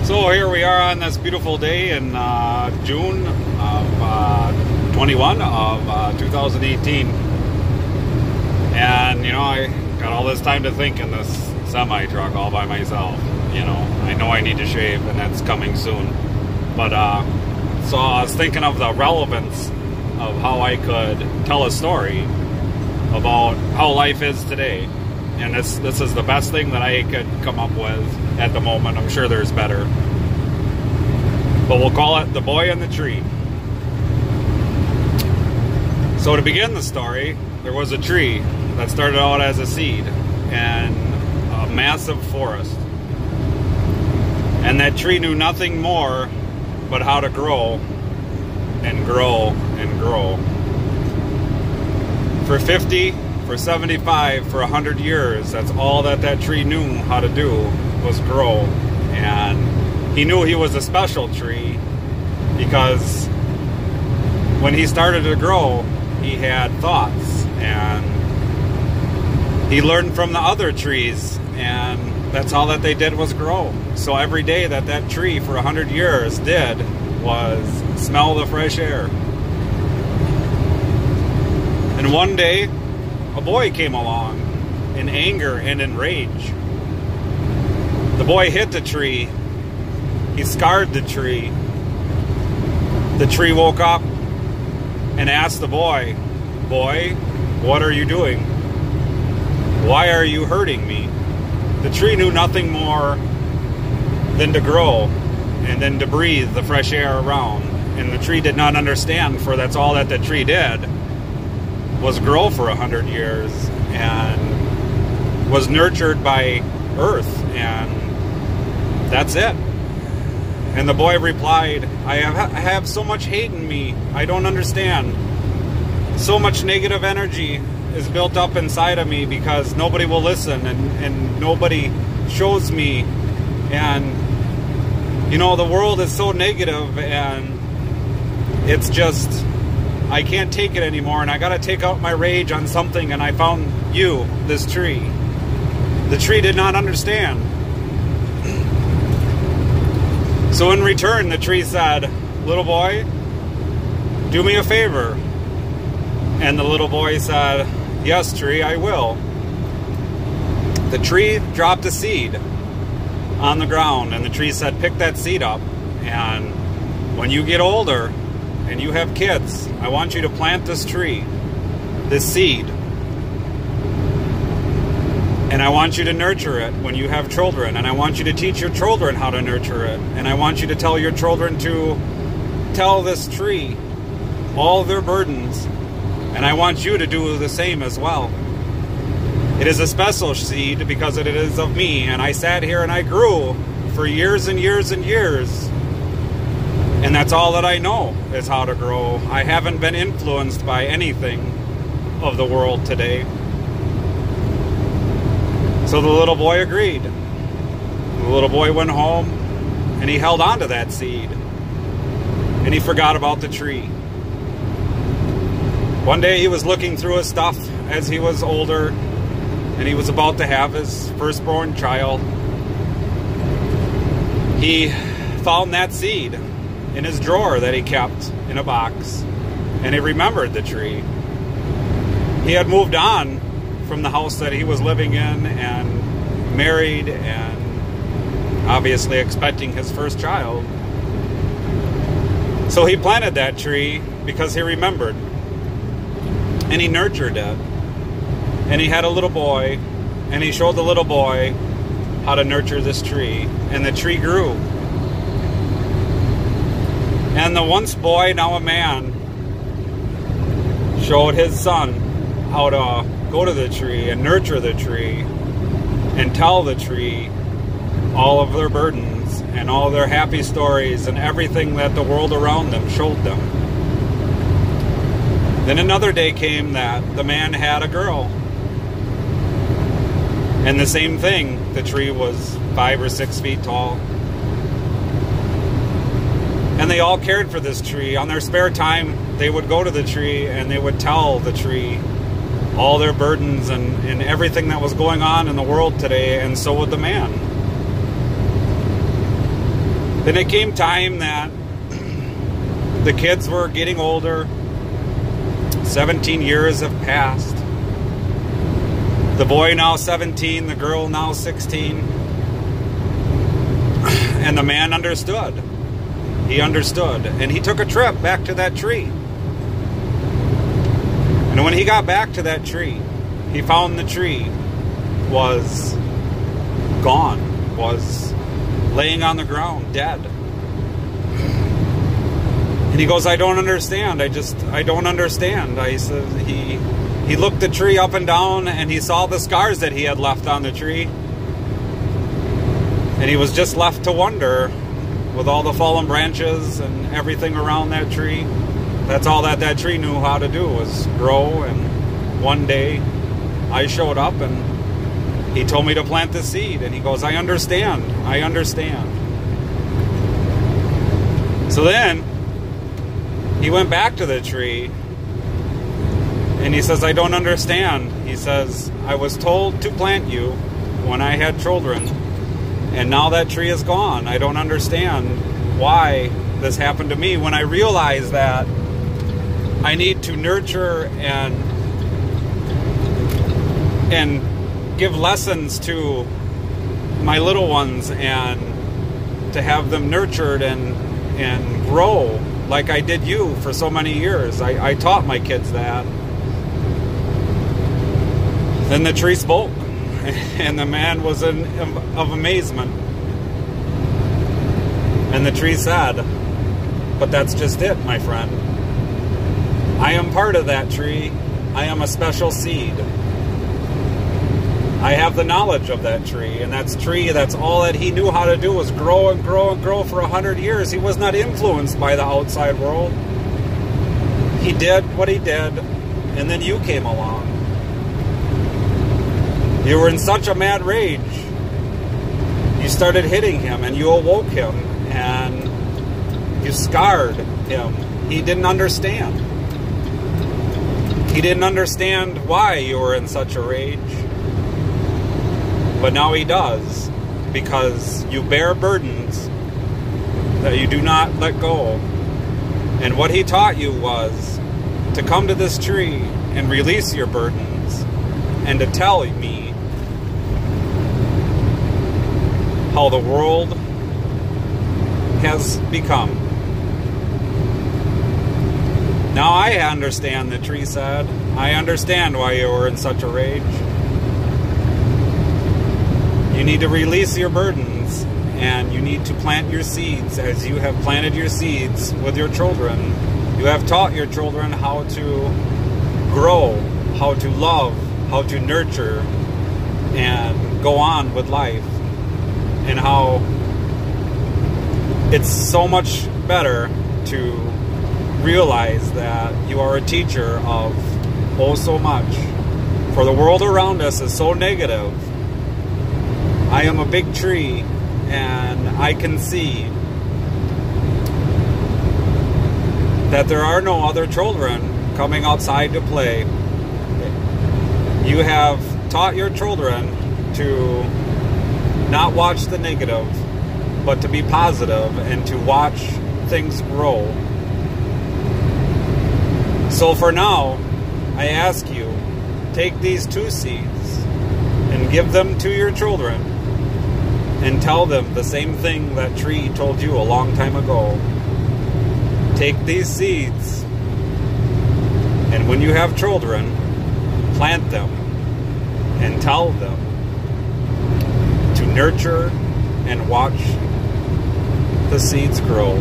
So here we are on this beautiful day in June of 21 of 2018, and I got all this time to think in this semi truck all by myself. I know I need to shave, and that's coming soon. But so I was thinking of the relevance of how I could tell a story about how life is today. And this is the best thing that I could come up with at the moment. I'm sure there's better. But we'll call it The Boy and the Tree. So to begin the story, there was a tree that started out as a seed in a massive forest. And that tree knew nothing more but how to grow and grow and grow. For 50, for 75, for 100 years, that's all that tree knew how to do was grow. And he knew he was a special tree because when he started to grow, he had thoughts, and he learned from the other trees, and that's all that they did was grow. So every day that tree for 100 years did was smell the fresh air. And one day, a boy came along in anger and in rage. The boy hit the tree. He scarred the tree. The tree woke up and asked the boy, "Boy, what are you doing? Why are you hurting me?" The tree knew nothing more than to grow and then to breathe the fresh air around. And the tree did not understand, for that's all that the tree did was grow for 100 years and was nurtured by earth, and that's it. And the boy replied, I have so much hate in me, I don't understand. So much negative energy is built up inside of me because nobody will listen and nobody shows me. And the world is so negative, and it's just, I can't take it anymore, and I gotta take out my rage on something, and I found you, this tree. The tree did not understand. So in return, the tree said, "Little boy, do me a favor." And the little boy said, "Yes, tree, I will." The tree dropped a seed on the ground, and the tree said, "Pick that seed up, and when you get older and you have kids, I want you to plant this tree, this seed, and I want you to nurture it when you have children, and I want you to teach your children how to nurture it, and I want you to tell your children to tell this tree all their burdens, and I want you to do the same as well. It is a special seed because it is of me, and I sat here and I grew for years and years and years, and that's all that I know is how to grow. I haven't been influenced by anything of the world today." So the little boy agreed. The little boy went home, and he held on to that seed, and he forgot about the tree. One day he was looking through his stuff as he was older, and he was about to have his firstborn child. He found that seed in his drawer that he kept in a box, and he remembered the tree. He had moved on from the house that he was living in and married and obviously expecting his first child. So he planted that tree because he remembered, and he nurtured it, and he had a little boy, and he showed the little boy how to nurture this tree, and the tree grew. And the once boy, now a man, showed his son how to go to the tree and nurture the tree and tell the tree all of their burdens and all their happy stories and everything that the world around them showed them. Then another day came that the man had a girl. And the same thing, the tree was 5 or 6 feet tall. And they all cared for this tree. On their spare time, they would go to the tree and they would tell the tree all their burdens and everything that was going on in the world today, and so would the man. Then it came time that the kids were getting older. 17 years have passed. The boy now 17, the girl now 16. And the man understood. He understood. And he took a trip back to that tree. And when he got back to that tree, he found the tree was gone, was laying on the ground, dead. And he goes, I don't understand. I don't understand. He said he looked the tree up and down, and he saw the scars that he had left on the tree. And he was just left to wonder, with all the fallen branches and everything around that tree. That's all that tree knew how to do, was grow. And one day I showed up and he told me to plant the seed. And he goes, I understand. I understand. So then he went back to the tree and he says, I don't understand. He says, I was told to plant you when I had children, and now that tree is gone. I don't understand why this happened to me, when I realized that I need to nurture and give lessons to my little ones, and to have them nurtured and grow like I did you for so many years. I taught my kids that. Then the tree spoke, and the man was of amazement. And the tree said, but that's just it, my friend. I am part of that tree. I am a special seed. I have the knowledge of that tree, and that's all that he knew how to do, was grow and grow and grow for 100 years. He was not influenced by the outside world. He did what he did, and then you came along. You were in such a mad rage. You started hitting him, and you awoke him, and you scarred him. He didn't understand. He didn't understand why you were in such a rage. But now he does, because you bear burdens that you do not let go. And what he taught you was to come to this tree and release your burdens, and to tell me how the world has become. Now I understand, the tree said. I understand why you were in such a rage. You need to release your burdens, and you need to plant your seeds as you have planted your seeds with your children. You have taught your children how to grow, how to love, how to nurture, and go on with life. And how it's so much better to realize that you are a teacher of oh so much. For the world around us is so negative. I am a big tree, and I can see that there are no other children coming outside to play. You have taught your children to not watch the negative, but to be positive and to watch things grow. So for now, I ask you, take these 2 seeds and give them to your children, and tell them the same thing that tree told you a long time ago. Take these seeds, and when you have children, plant them and tell them to nurture and watch the seeds grow.